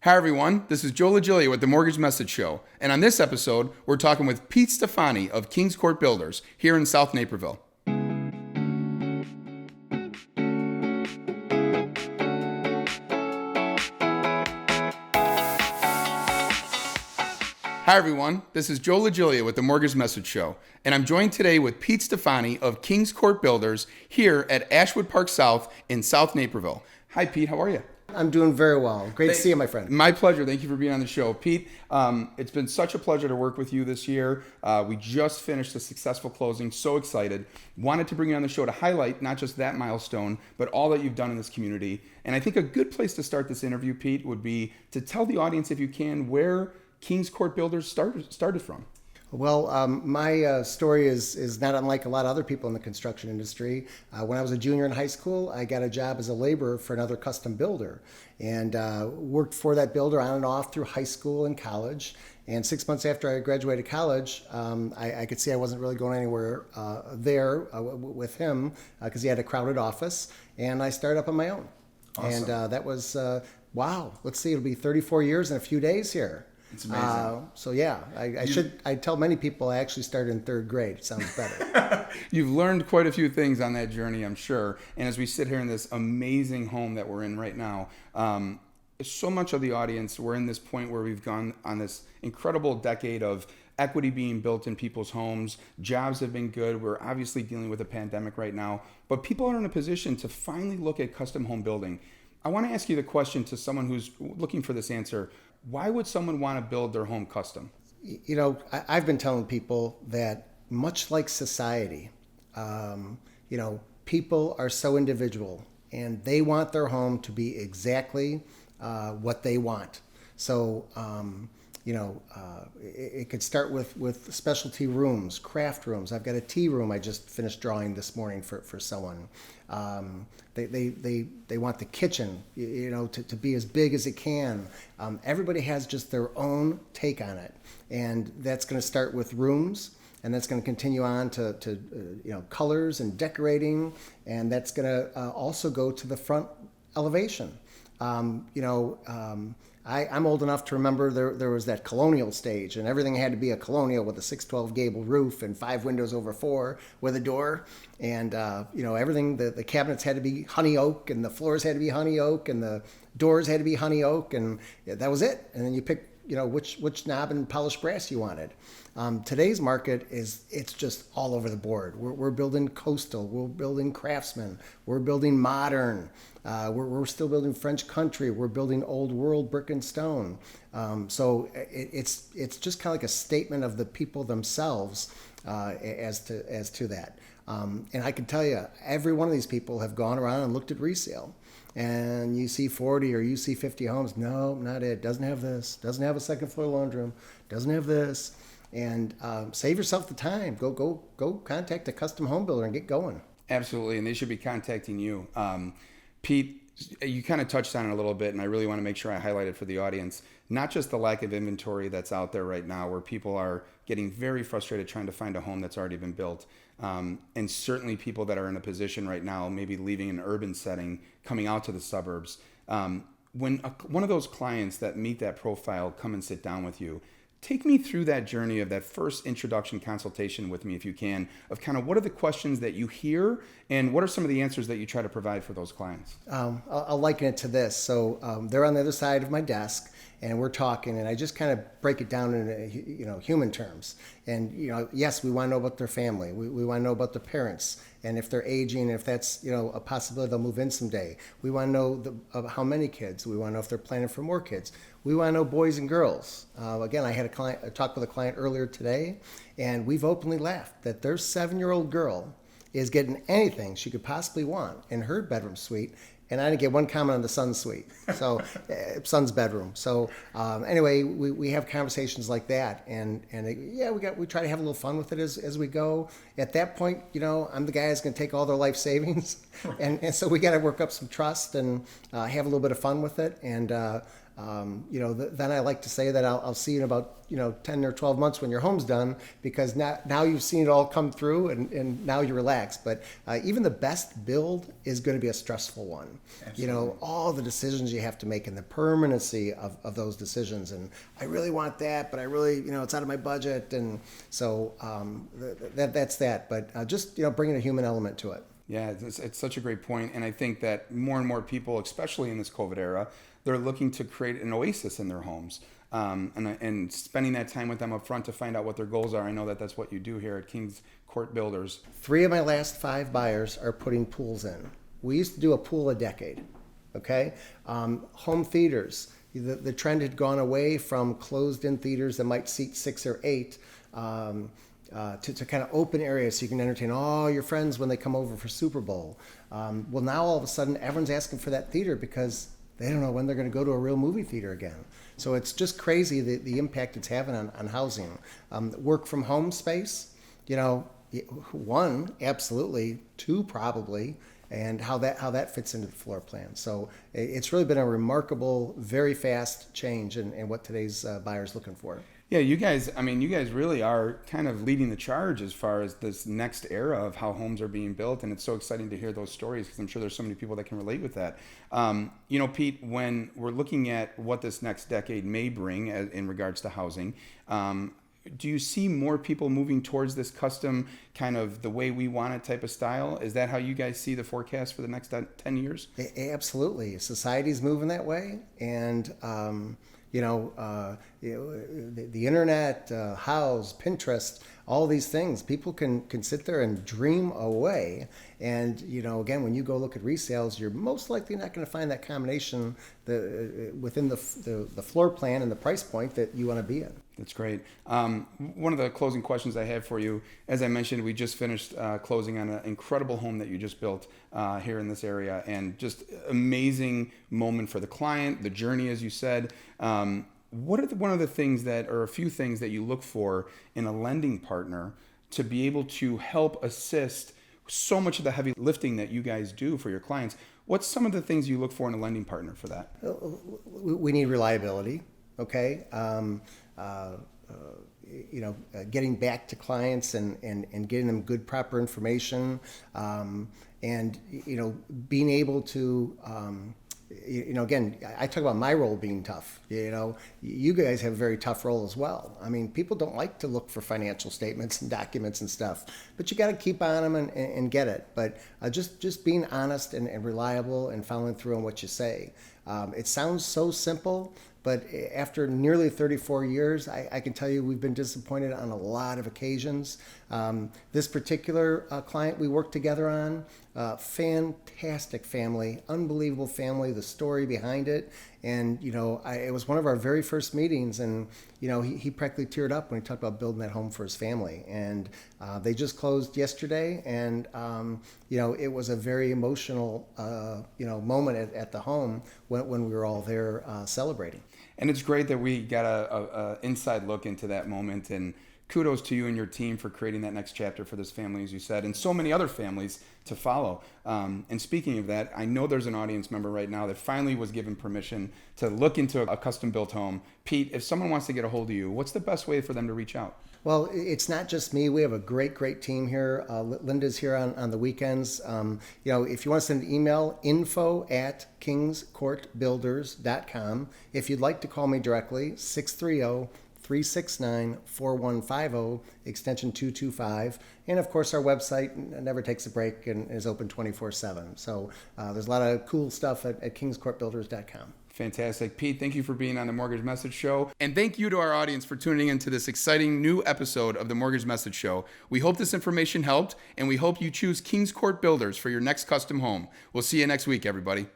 Hi everyone, this is Joe LaGiglia with the MortgageMessage Show, and on this episode, we're talking with Pete Stefani of Kings Court Builders here in South Naperville. Hi everyone, this is Joe LaGiglia with the MortgageMessage Show, and I'm joined today with Pete Stefani of Kings Court Builders here at Ashwood Park South in South Naperville. Hi Pete, how are you? I'm doing very well. Great to see you, my friend. My pleasure. Thank you for being on the show. Pete, it's been such a pleasure to work with you this year. We just finished a successful closing. So excited. Wanted to bring you on the show to highlight not just that milestone, but all that you've done in this community. And I think a good place to start this interview, Pete, would be to tell the audience, if you can, where Kings Court Builders started from. Well, my story is not unlike a lot of other people in the construction industry. When I was a junior in high school, I got a job as a laborer for another custom builder and worked for that builder on and off through high school and college. And 6 months after I graduated college, I could see I wasn't really going anywhere there with him because he had a crowded office, and I started up on my own. Awesome. And that was, wow, let's see, it'll be 34 years in a few days here. It's amazing. So yeah, I tell many people I actually started in third grade. It sounds better. You've learned quite a few things on that journey, I'm sure. And as we sit here in this amazing home that we're in right now, so much of the audience, we're in this point where we've gone on this incredible decade of equity being built in people's homes. Jobs have been good. We're obviously dealing with a pandemic right now, but people are in a position to finally look at custom home building. I want to ask you the question to someone who's looking for this answer. Why would someone want to build their home custom? You know, I've been telling people that much like society, people are so individual and they want their home to be exactly what they want. So, it could start with specialty rooms, craft rooms. I've got a tea room I just finished drawing this morning for someone. They want the kitchen, to be as big as it can. Everybody has just their own take on it, and that's going to start with rooms, and that's going to continue on to colors and decorating, and that's going to also go to the front elevation. I'm old enough to remember there was that colonial stage, and everything had to be a colonial with a 612 gable roof and 5 windows over 4 with a door. And, everything, the cabinets had to be honey oak, and the floors had to be honey oak, and the doors had to be honey oak, and that was it. And then you pick, which knob and polished brass you wanted. Today's market it's just all over the board. We're building coastal, we're building craftsman, we're building modern, we're still building French country, we're building old world brick and stone. So it's just kind of like a statement of the people themselves as to that. And I can tell you, every one of these people have gone around and looked at resale. And you see 40 or you see 50 homes. No, not it. Doesn't have this. Doesn't have a second floor laundry. Doesn't have this. And save yourself the time. Go contact a custom home builder and get going. Absolutely, and they should be contacting you. Pete, you kind of touched on it a little bit, and I really want to make sure I highlight it for the audience. Not just the lack of inventory that's out there right now, where people are getting very frustrated trying to find a home that's already been built. And certainly people that are in a position right now, maybe leaving an urban setting, coming out to the suburbs. When one of those clients that meet that profile come and sit down with you, take me through that journey of that first introduction consultation with me, if you can, of kind of what are the questions that you hear and what are some of the answers that you try to provide for those clients? I'll liken it to this. So they're on the other side of my desk, and we're talking, and I just kind of break it down in human terms. And yes, we want to know about their family. We want to know about their parents, and if they're aging, and if that's a possibility they'll move in someday. We want to know how many kids. We want to know if they're planning for more kids. We want to know boys and girls. Again, I had a talk with a client earlier today, and we've openly laughed that their 7-year-old girl is getting anything she could possibly want in her bedroom suite. And I didn't get one comment on the son's suite, so son's bedroom. So anyway, we have conversations like that, and we try to have a little fun with it as we go. At that point, I'm the guy who's going to take all their life savings, and so we got to work up some trust and have a little bit of fun with it. And Then I like to say that I'll see you in about 10 or 12 months when your home's done, because now you've seen it all come through, and now you're relaxed. But even the best build is going to be a stressful one. Absolutely. All the decisions you have to make and the permanency of those decisions. And I really want that, but I really, it's out of my budget. And so that's that. But just, bringing a human element to it. Yeah, it's such a great point. And I think that more and more people, especially in this COVID era, they're looking to create an oasis in their homes, and spending that time with them up front to find out what their goals are. I know that that's what you do here at Kings Court Builders. 3 of my last 5 buyers are putting pools in. We used to do a pool a decade, okay? Home theaters. The trend had gone away from closed-in theaters that might seat 6 or 8 to kind of open areas so you can entertain all your friends when they come over for Super Bowl. Well, now all of a sudden everyone's asking for that theater because they don't know when they're going to go to a real movie theater again. So it's just crazy the impact it's having on housing. Work from home space, 1, absolutely, 2, probably, and how that fits into the floor plan. So it's really been a remarkable, very fast change in what today's buyer's looking for. Yeah, you guys really are kind of leading the charge as far as this next era of how homes are being built. And it's so exciting to hear those stories, because I'm sure there's so many people that can relate with that. Pete, when we're looking at what this next decade may bring in regards to housing, do you see more people moving towards this custom kind of the way we want it type of style? Is that how you guys see the forecast for the next 10 years? Absolutely. Society's moving that way. And, the internet, Houzz, Pinterest, all these things, people can sit there and dream away. And, again, when you go look at resales, you're most likely not going to find that combination within the floor plan and the price point that you want to be in. That's great. One of the closing questions I have for you, as I mentioned, we just finished closing on an incredible home that you just built here in this area, and just amazing moment for the client, the journey, as you said. What are one of the things or a few things that you look for in a lending partner to be able to help assist so much of the heavy lifting that you guys do for your clients? What's some of the things you look for in a lending partner for that? We need reliability, okay? Getting back to clients and getting them good, proper information, and being able to, again, I talk about my role being tough. You guys have a very tough role as well. I mean, people don't like to look for financial statements and documents and stuff, but you got to keep on them and get it. But just being honest and reliable and following through on what you say. It sounds so simple, but after nearly 34 years, I can tell you we've been disappointed on a lot of occasions. This particular client we worked together on, fantastic family, unbelievable family, the story behind it. And, it was one of our very first meetings, and, he practically teared up when he talked about building that home for his family. And they just closed yesterday, and, it was a very emotional, moment at the home when we were all there celebrating. And it's great that we got a inside look into that moment, and kudos to you and your team for creating that next chapter for this family, as you said, and so many other families to follow. And speaking of that, I know there's an audience member right now that finally was given permission to look into a custom-built home. Pete, if someone wants to get a hold of you, what's the best way for them to reach out? Well, it's not just me. We have a great team here. Linda's here on the weekends. If you want to send an email, info@kingscourtbuilders.com. If you'd like to call me directly, 630-369-4150, extension 225. And of course, our website never takes a break and is open 24/7. So there's a lot of cool stuff at kingscourtbuilders.com. Fantastic. Pete, thank you for being on the Mortgage Message Show. And thank you to our audience for tuning into this exciting new episode of the Mortgage Message Show. We hope this information helped, and we hope you choose Kings Court Builders for your next custom home. We'll see you next week, everybody.